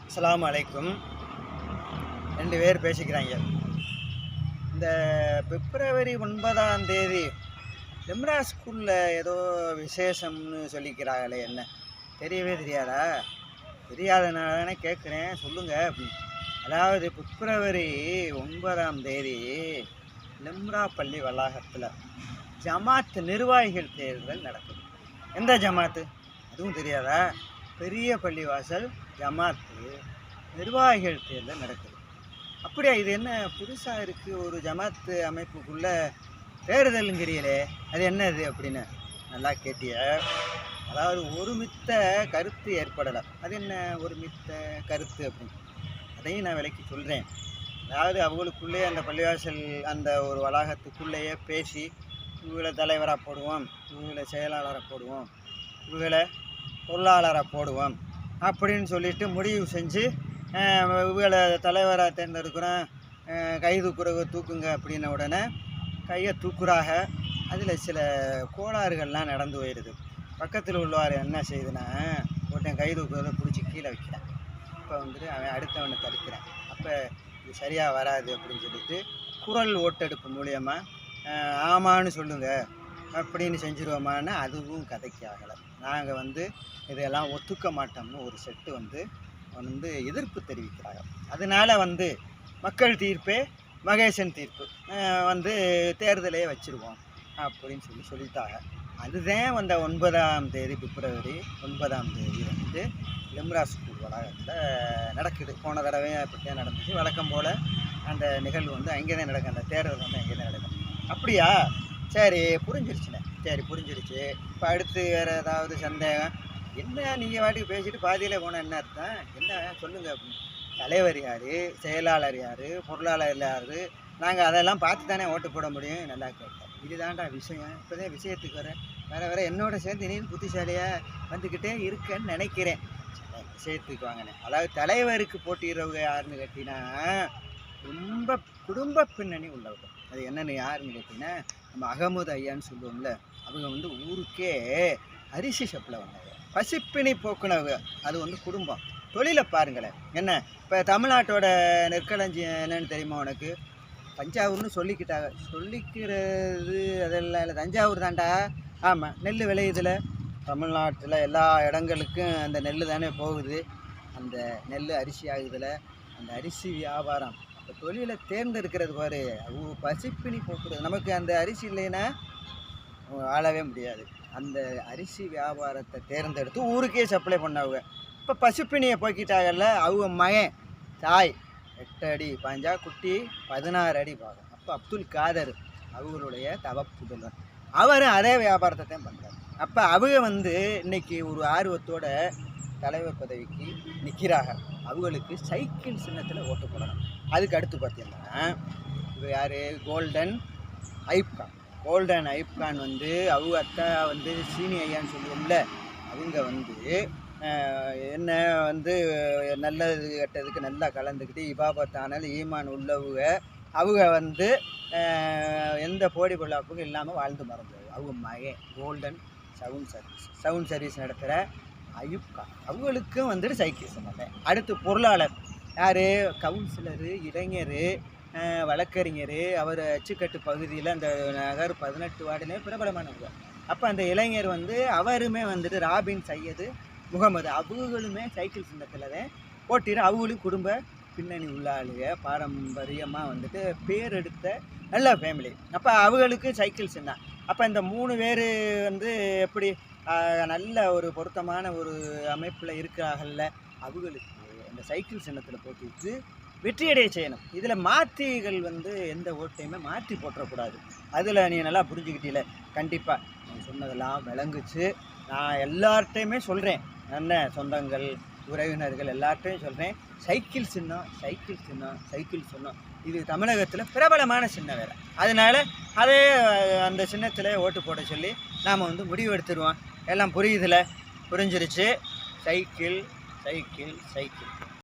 அஸ்ஸலாமு அலைக்கும். 2 பேர் பேசிக்கிறாங்க. இந்த பிப்ரவரி 9ஆம் தேதி லிம்ரா ஸ்கூலில் ஏதோ விசேஷம்னு சொல்லிக்கிறாங்களே, என்ன தெரியவே தெரியாதா? தெரியாதனால தானே கேட்குறேன், சொல்லுங்கள் அப்படின்னு. அதாவது பிப்ரவரி 9ஆம் தேதி லிம்ரா பள்ளி வளாகத்தில் ஜமாத் நிர்வாகிகள் தேர்தல் நடக்குது. எந்த ஜமாத்து அதுவும் தெரியாதா? பெரிய பள்ளிவாசல் ஜமாத்து நிர்வாகிகள் தேர்தல் நடக்குது. அப்படியா? இது என்ன புதுசாக இருக்குது? ஒரு ஜமாத்து அமைப்புக்குள்ளே தேர்தலுங்கிறீங்களே, அது என்னது அப்படின்னு நல்லா கேட்டிய. அதாவது ஒருமித்த கருத்து ஏற்படலை. அது என்ன ஒருமித்த கருத்து அப்படின்னு, அதையும் நான் விளக்கி சொல்கிறேன். அதாவது அவங்களுக்குள்ளே அந்த பள்ளிவாசல் அந்த ஒரு வளாகத்துக்குள்ளேயே பேசி, இவங்களை தலைவராக போடுவோம், இவங்களை செயலாளராக போடுவோம், இவங்களை பொருளாளராக போடுவோம் அப்படின்னு சொல்லிட்டு முடிவு செஞ்சு, இவங்களை தலைவராக தேர்ந்தெடுக்கிறோம், கை தூக்குறவங்க தூக்குங்க அப்படின்ன உடனே கையை தூக்குறாக. அதில் சில கோளாறுகள்லாம் நடந்து போயிடுது. பக்கத்தில் உள்ளவார் என்ன செய்யுதுன்னா, ஒருத்தன் கை தூக்குறதை பிடிச்சி கீழே வைக்கிறேன். இப்போ வந்துட்டு அவன் அடுத்தவனை தடுக்கிறேன். அப்போ இது சரியாக வராது அப்படின்னு சொல்லிட்டு குரல் ஓட்டெடுப்பு மூலியமாக ஆமான்னு சொல்லுங்கள் அப்படின்னு செஞ்சுருவோமான்னு அதுவும் கதைக்கு ஆகலை. நாங்கள் இதெல்லாம் ஒத்துக்க மாட்டோம்னு ஒரு செட்டு வந்து எதிர்ப்பு தெரிவிக்கிறாங்க. அதனால் மக்கள் தீர்ப்பே மகேசன் தீர்ப்பு, தேர்தலே வச்சுருவோம் அப்படின்னு சொல்லிட்டாங்க. அதுதான் 9ஆம் தேதி பிப்ரவரி 9ஆம் தேதி லிம்ரா ஸ்கூல் வளாகத்தில் நடக்குது. போன தடவையும் அப்படித்தான் நடந்துச்சு. வழக்கம் போல் அந்த நிகழ்வு அங்கே தான் நடக்கும். அந்த தேர்தல் அங்கே தான் நடக்கும். அப்படியா? சரி, புரிஞ்சிருச்சுண்ணே. சரி, புரிஞ்சிருச்சு. இப்போ அடுத்து வேறு ஏதாவது சந்தேகம்? என்ன நீங்கள் வாட்டுக்கு பேசிட்டு பாதியில் போனால் என்ன அர்த்தம்? என்ன சொல்லுங்கள் அப்படின்னு. தலைவர் யார், செயலாளர் யார், பொருளாளர் யார், நாங்கள் அதெல்லாம் பார்த்து தானே ஓட்டு போட முடியும். நல்லா கேட்டேன். இதுதான்டா விஷயம். இப்போ தான் விஷயத்துக்கு வேறு என்னோட சேர்ந்து நீ புத்திசாலியாக வந்துக்கிட்டே இருக்கேன்னு நினைக்கிறேன். விஷயத்துக்கு வாங்கினே. அதாவது தலைவருக்கு போட்டிடுறவங்க யாருன்னு கேட்டிங்கன்னா, ரொம்ப குடும்ப பின்னணி உள்ளவங்க. அது என்னென்னு யாருன்னு கேட்டிங்கன்னா, நம்ம அகமது ஐயான்னு சொல்லுவோம்ல, அவங்க ஊருக்கே அரிசி சப்பில் வந்தவங்க, பசிப்பிணி போக்குனவங்க. அது குடும்பம். தொழிலை பாருங்களேன். என்ன இப்போ தமிழ்நாட்டோட நெற்களஞ்சியம் என்னன்னு தெரியுமா உனக்கு? தஞ்சாவூர்னு சொல்லிக்கிறது அதெல்லாம் இல்லை, தஞ்சாவூர் தாண்டா. ஆமாம், நெல் விளையுதில் தமிழ்நாட்டில் எல்லா இடங்களுக்கும் அந்த நெல் தானே போகுது. அந்த நெல் அரிசி ஆகுதில் அந்த அரிசி வியாபாரம், அந்த தொழிலை தேர்ந்தெடுக்கிறது பாரு, பசிப்பிணி போக்குறது. நமக்கு அந்த அரிசி இல்லைன்னா வாழவே முடியாது. அந்த அரிசி வியாபாரத்தை தேர்ந்தெடுத்து ஊருக்கே சப்ளை பண்ணவங்க. இப்போ பசுப்பிணியை போக்கிட்டாங்கல்ல, அவங்க மகன் தாய் 8 அடி பாஞ்சா, குட்டி 16 அடி பாகம். அப்போ அப்துல் காதர் அவங்களுடைய தவப்புதல்வன், அவரும் அதே வியாபாரத்தை தான் பண்ணுறாரு. அப்போ அவங்க இன்னைக்கு ஒரு ஆர்வத்தோட தலைவர் பதவிக்கு நிற்கிறாங்க. அவங்களுக்கு சைக்கிள் சின்னத்தில் ஓட்டு போடணும். அதுக்கு அடுத்து பார்த்தீங்கன்னா, இப்போ யார்? கோல்டன் ஐப்கான். கோல்டன் ஐப்கான் அவங்க அத்தா சீனி ஐயான்னு சொல்லுவோம்ல, அவங்க என்ன நல்லது கெட்டதுக்கு நல்லா கலந்துக்கிட்டு இபாபத்தானாலும் ஈமான் உள்ளவங்க. அவங்க எந்த போடி பொல்லாப்புக்கும் இல்லாமல் வாழ்ந்து மறந்தது. அவங்க மகன் கோல்டன் சவுண்ட் சர்வீஸ் நடத்துகிற ஐப்கான், அவங்களுக்கும் சைக்கிள் சொன்னாங்க. அடுத்து பொருளாளர் யார்? கவுன்சிலரு, இளைஞர், வழக்கறிஞர். அவர் அச்சுக்கட்டு பகுதியில் அந்த நகர் 18 வார்டுலேயே பிரபலமானவங்க. அப்போ அந்த இளைஞர் அவருமே ராபின் சையது முகமது, அவங்களுமே சைக்கிள் சின்னத்தில் தான் போட்டிட்டு, அவங்களும் குடும்ப பின்னணி உள்ள ஆளுங்க, பாரம்பரியமாக பேர் எடுத்த நல்ல ஃபேமிலி. அப்போ அவங்களுக்கு சைக்கிள் சின்னம். அப்போ இந்த 3 பேர் எப்படி நல்ல ஒரு பொருத்தமான ஒரு அமைப்பில் இருக்கிறாங்கல்ல, அவங்களுக்கு இந்த சைக்கிள் சின்னத்தில் போட்டிட்டு வெற்றியடைய செய்யணும். இதில் மாற்றிகள் எந்த ஓட்டையுமே மாற்றி போட்டுறக்கூடாது. அதில் நீ நல்லா புரிஞ்சுக்கிட்டீல. கண்டிப்பாக நீ சொன்னதெல்லாம் விளங்குச்சு. நான் எல்லார்ட்டையுமே சொல்கிறேன், என்ன சொந்தங்கள் உறவினர்கள் எல்லார்ட்டையும் சொல்கிறேன், சைக்கிள் சின்னம் இது தமிழகத்தில் பிரபலமான சின்னம் வேறு. அதனால் அதே அந்த சின்னத்தில் ஓட்டு போட சொல்லி நாம் முடிவு எடுத்துருவோம். எல்லாம் புரியுதில்ல? புரிஞ்சிருச்சு. சைக்கிள்.